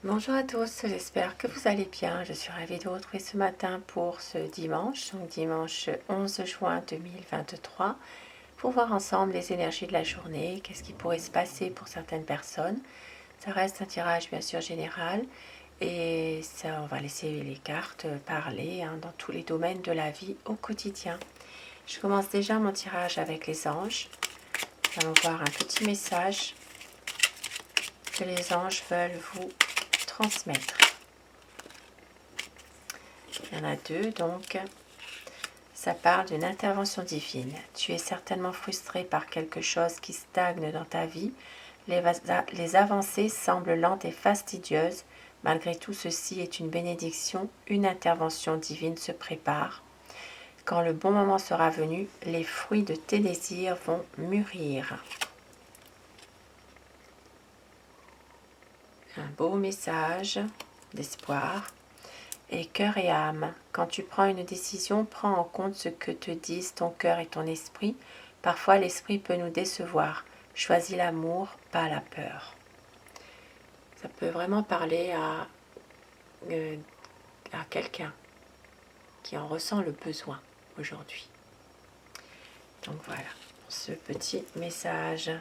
Bonjour à tous, j'espère que vous allez bien. Je suis ravie de vous retrouver ce matin pour ce dimanche, donc dimanche 11 juin 2023, pour voir ensemble les énergies de la journée, qu'est-ce qui pourrait se passer pour certaines personnes. Ça reste un tirage bien sûr général et ça, on va laisser les cartes parler dans tous les domaines de la vie au quotidien. Je commence déjà mon tirage avec les anges. Nous allons voir un petit message que les anges veulent vous transmettre. Il y en a deux, donc ça parle d'une intervention divine. Tu es certainement frustré par quelque chose qui stagne dans ta vie. Les avancées semblent lentes et fastidieuses. Malgré tout, ceci est une bénédiction. Une intervention divine se prépare. Quand le bon moment sera venu, les fruits de tes désirs vont mûrir. Un beau message d'espoir. Et cœur et âme, quand tu prends une décision, prends en compte ce que te disent ton cœur et ton esprit. Parfois, l'esprit peut nous décevoir. Choisis l'amour, pas la peur. Ça peut vraiment parler à quelqu'un qui en ressent le besoin aujourd'hui. Donc voilà, ce petit message.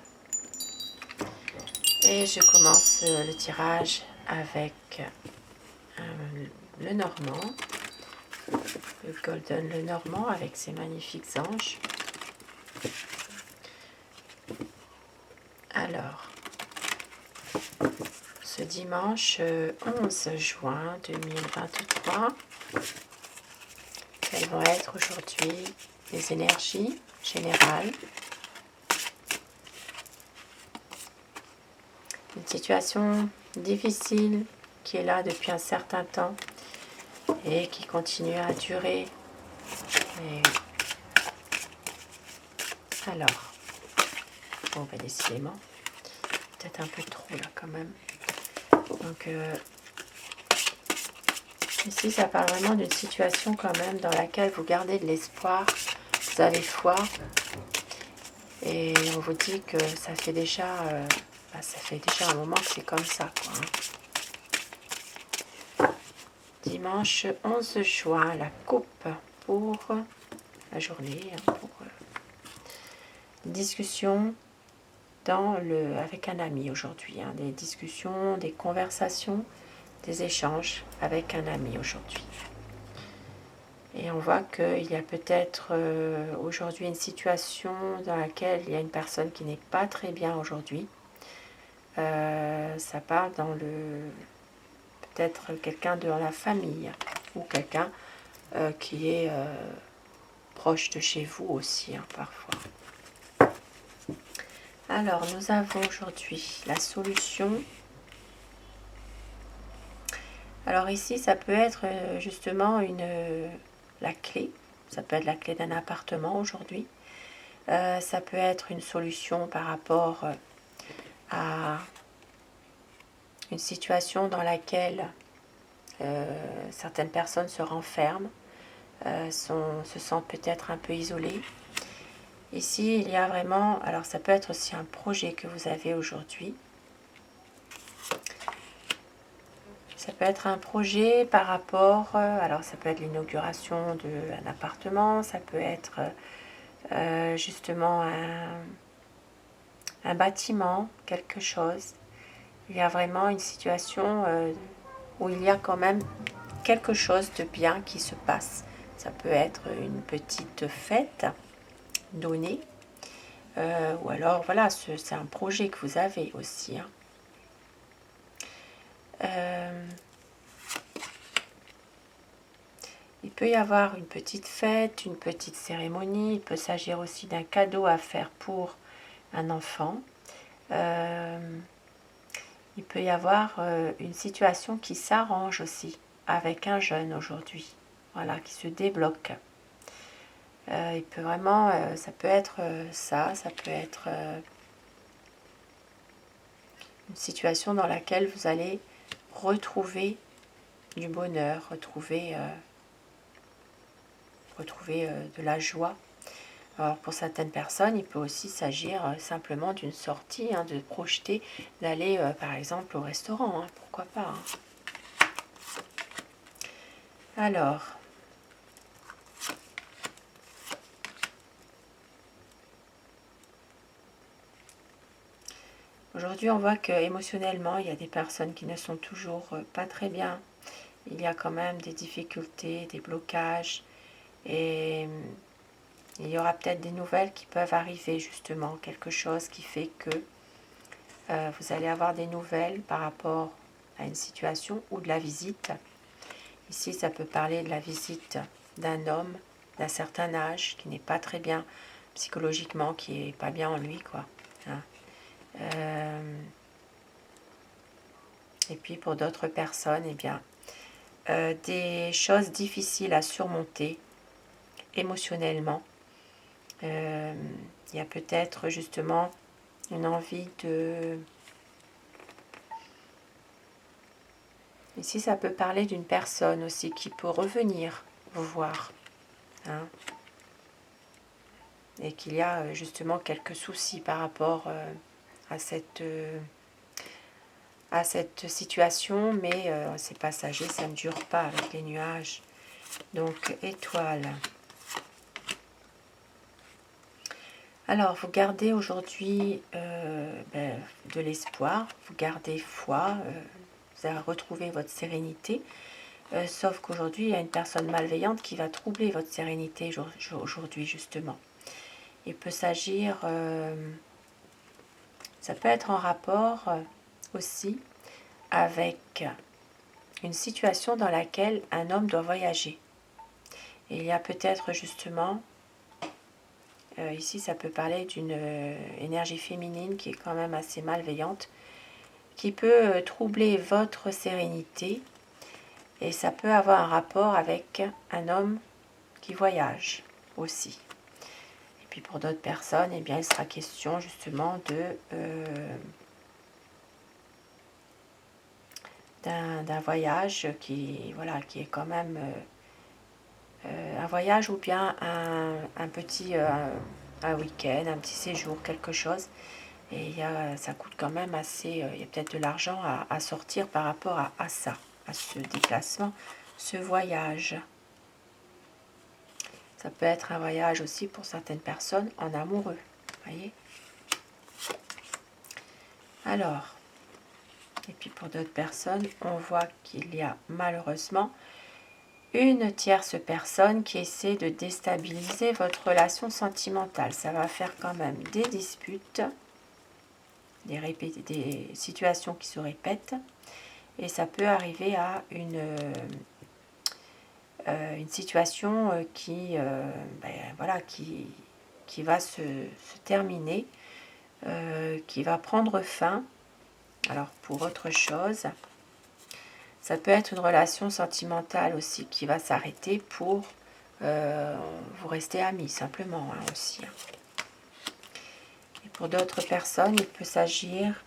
Et je commence le tirage avec le Normand. Le Golden Le Normand avec ses magnifiques anges. Alors, ce dimanche 11 juin 2023, quelles vont être aujourd'hui les énergies générales? Une situation difficile qui est là depuis un certain temps et qui continue à durer. Et alors, bon, ben décidément, peut-être un peu trop là quand même. Donc ici, ça parle vraiment d'une situation quand même dans laquelle vous gardez de l'espoir, vous avez foi et on vous dit que ça fait déjà, un moment que c'est comme ça, quoi, hein. Dimanche 11 juin, la coupe pour la journée, pour discussion avec un ami aujourd'hui, des discussions, des conversations, des échanges avec un ami aujourd'hui. Et on voit qu'il y a peut-être aujourd'hui une situation dans laquelle il y a une personne qui n'est pas très bien aujourd'hui. Ça parle dans peut-être quelqu'un de la famille ou quelqu'un qui est proche de chez vous aussi, parfois. Alors, nous avons aujourd'hui la solution. Alors ici, ça peut être justement la clé. Ça peut être la clé d'un appartement aujourd'hui. Ça peut être une solution par rapport à une situation dans laquelle certaines personnes se renferment, se sentent peut-être un peu isolées. Ici, il y a vraiment, alors ça peut être aussi un projet que vous avez aujourd'hui. Ça peut être un projet par rapport, alors ça peut être l'inauguration d'un appartement, ça peut être justement un bâtiment, quelque chose. Il y a vraiment une situation où il y a quand même quelque chose de bien qui se passe. Ça peut être une petite fête donnée, ou alors voilà, c'est un projet que vous avez aussi. Il peut y avoir une petite fête, une petite cérémonie. Il peut s'agir aussi d'un cadeau à faire pour un enfant. Il peut y avoir une situation qui s'arrange aussi avec un jeune aujourd'hui, voilà, qui se débloque. Il peut vraiment, ça peut être ça peut être une situation dans laquelle vous allez retrouver du bonheur, retrouver de la joie. Alors pour certaines personnes, il peut aussi s'agir simplement d'une sortie, hein, de projeter, d'aller par exemple au restaurant, hein, pourquoi pas. Hein. Alors, aujourd'hui on voit que émotionnellement, il y a des personnes qui ne sont toujours pas très bien. Il y a quand même des difficultés, des blocages, et il y aura peut-être des nouvelles qui peuvent arriver justement, quelque chose qui fait que vous allez avoir des nouvelles par rapport à une situation ou de la visite. Ici, ça peut parler de la visite d'un homme d'un certain âge qui n'est pas très bien psychologiquement, qui n'est pas bien en lui, quoi. Hein. Et puis pour d'autres personnes, eh bien, des choses difficiles à surmonter émotionnellement. Il y a peut-être justement une envie de... Ici, ça peut parler d'une personne aussi qui peut revenir vous voir. Hein, et qu'il y a justement quelques soucis par rapport à cette situation, mais c'est passager, ça ne dure pas avec les nuages. Donc, étoile. Alors, vous gardez aujourd'hui de l'espoir, vous gardez foi, vous allez retrouver votre sérénité, sauf qu'aujourd'hui, il y a une personne malveillante qui va troubler votre sérénité aujourd'hui, justement. Il peut s'agir, ça peut être en rapport aussi avec une situation dans laquelle un homme doit voyager. Et il y a peut-être justement, ici ça peut parler d'une énergie féminine qui est quand même assez malveillante, qui peut troubler votre sérénité, et ça peut avoir un rapport avec un homme qui voyage aussi. Et puis pour d'autres personnes, eh bien, il sera question justement d'un voyage qui, voilà, qui est quand même un voyage, ou bien un petit un week-end, un petit séjour, quelque chose. Et ça coûte quand même assez, il y a peut-être de l'argent à sortir par rapport à ça, à ce déplacement, ce voyage. Ça peut être un voyage aussi pour certaines personnes en amoureux, voyez. Alors, et puis pour d'autres personnes, on voit qu'il y a malheureusement une tierce personne qui essaie de déstabiliser votre relation sentimentale. Ça va faire quand même des disputes, des situations qui se répètent, et ça peut arriver à une situation voilà, qui va se terminer, qui va prendre fin. Alors pour autre chose, ça peut être une relation sentimentale aussi qui va s'arrêter pour vous rester amis simplement, hein, aussi. Et pour d'autres personnes, il peut s'agir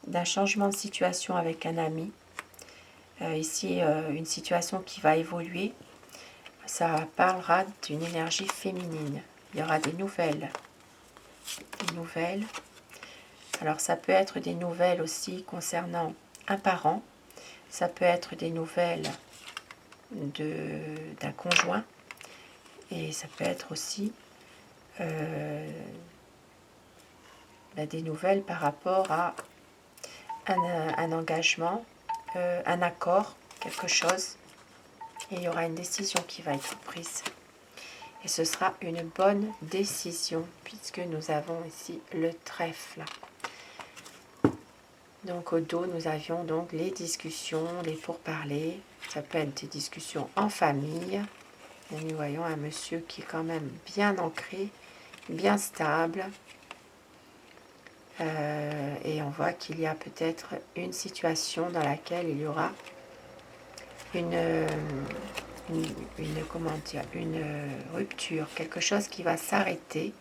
d'un changement de situation avec un ami. Ici, une situation qui va évoluer. Ça parlera d'une énergie féminine. Il y aura des nouvelles. Des nouvelles. Alors ça peut être des nouvelles aussi concernant un parent. Ça peut être des nouvelles d'un conjoint. Et ça peut être aussi des nouvelles par rapport à un engagement, un accord, quelque chose. Et il y aura une décision qui va être prise. Et ce sera une bonne décision, puisque nous avons ici le trèfle. Donc au dos, nous avions donc les discussions, les pourparlers. Ça peut être des discussions en famille. Et nous voyons un monsieur qui est quand même bien ancré, bien stable. Et on voit qu'il y a peut-être une situation dans laquelle il y aura une rupture, quelque chose qui va s'arrêter.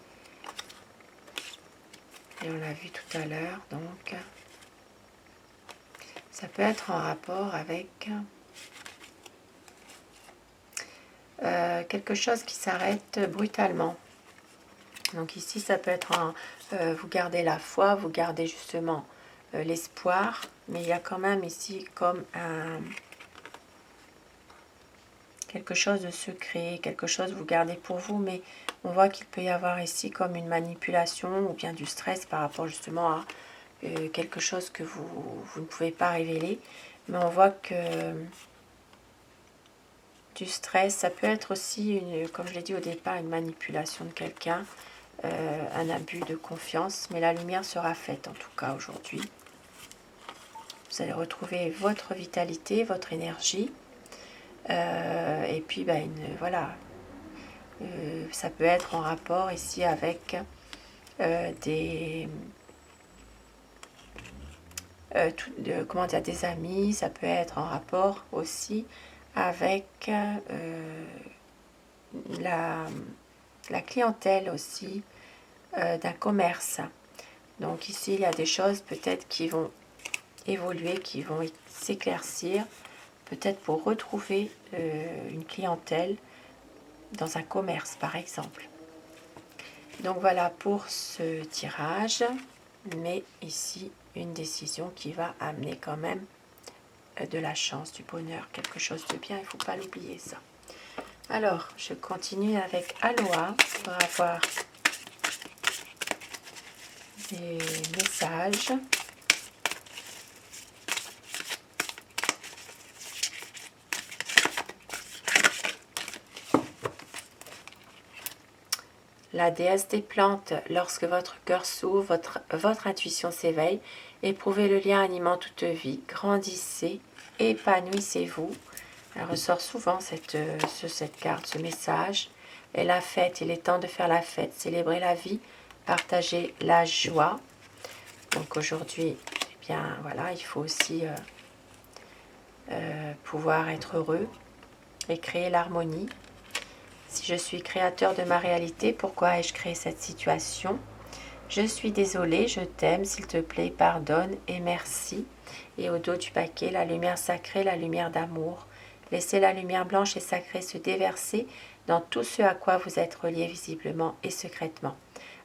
Et on l'a vu tout à l'heure, donc ça peut être en rapport avec quelque chose qui s'arrête brutalement. Donc ici, ça peut être vous gardez la foi, vous gardez justement l'espoir, mais il y a quand même ici comme quelque chose de secret, quelque chose vous gardez pour vous, mais on voit qu'il peut y avoir ici comme une manipulation ou bien du stress par rapport justement à quelque chose que vous ne pouvez pas révéler. Mais on voit que du stress, ça peut être aussi, comme je l'ai dit au départ, une manipulation de quelqu'un, un abus de confiance, mais la lumière sera faite en tout cas aujourd'hui. Vous allez retrouver votre vitalité, votre énergie, et puis voilà, ça peut être en rapport ici avec des amis, ça peut être en rapport aussi avec la clientèle aussi d'un commerce. Donc ici, il y a des choses peut-être qui vont évoluer, qui vont s'éclaircir, peut-être pour retrouver une clientèle dans un commerce par exemple. Donc voilà pour ce tirage, mais ici une décision qui va amener quand même de la chance, du bonheur, quelque chose de bien, il ne faut pas l'oublier ça. Alors, je continue avec Aloha pour avoir des messages. La déesse des plantes, lorsque votre cœur s'ouvre, votre intuition s'éveille, éprouvez le lien animant toute vie, grandissez, épanouissez-vous. Elle ressort souvent cette carte, ce message. Et la fête, il est temps de faire la fête, célébrer la vie, partager la joie. Donc aujourd'hui, eh bien voilà, il faut aussi pouvoir être heureux et créer l'harmonie. Si je suis créateur de ma réalité, pourquoi ai-je créé cette situation? Je suis désolée, je t'aime, s'il te plaît, pardonne et merci. Et au dos du paquet, la lumière sacrée, la lumière d'amour. Laissez la lumière blanche et sacrée se déverser dans tout ce à quoi vous êtes reliés visiblement et secrètement.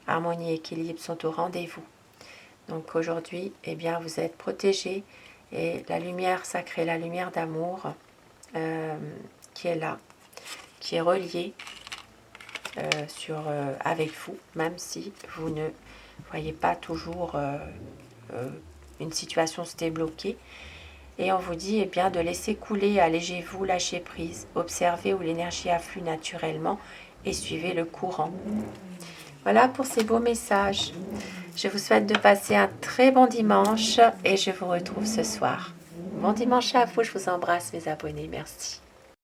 Harmonie et équilibre sont au rendez-vous. Donc aujourd'hui, eh bien, vous êtes protégés et la lumière sacrée, la lumière d'amour qui est là, qui est reliée avec vous, même si vous ne voyez pas toujours une situation se débloquer. Et on vous dit eh bien, de laisser couler, allégez-vous, lâchez prise, observez où l'énergie afflue naturellement et suivez le courant. Voilà pour ces beaux messages. Je vous souhaite de passer un très bon dimanche et je vous retrouve ce soir. Bon dimanche à vous, je vous embrasse mes abonnés, merci.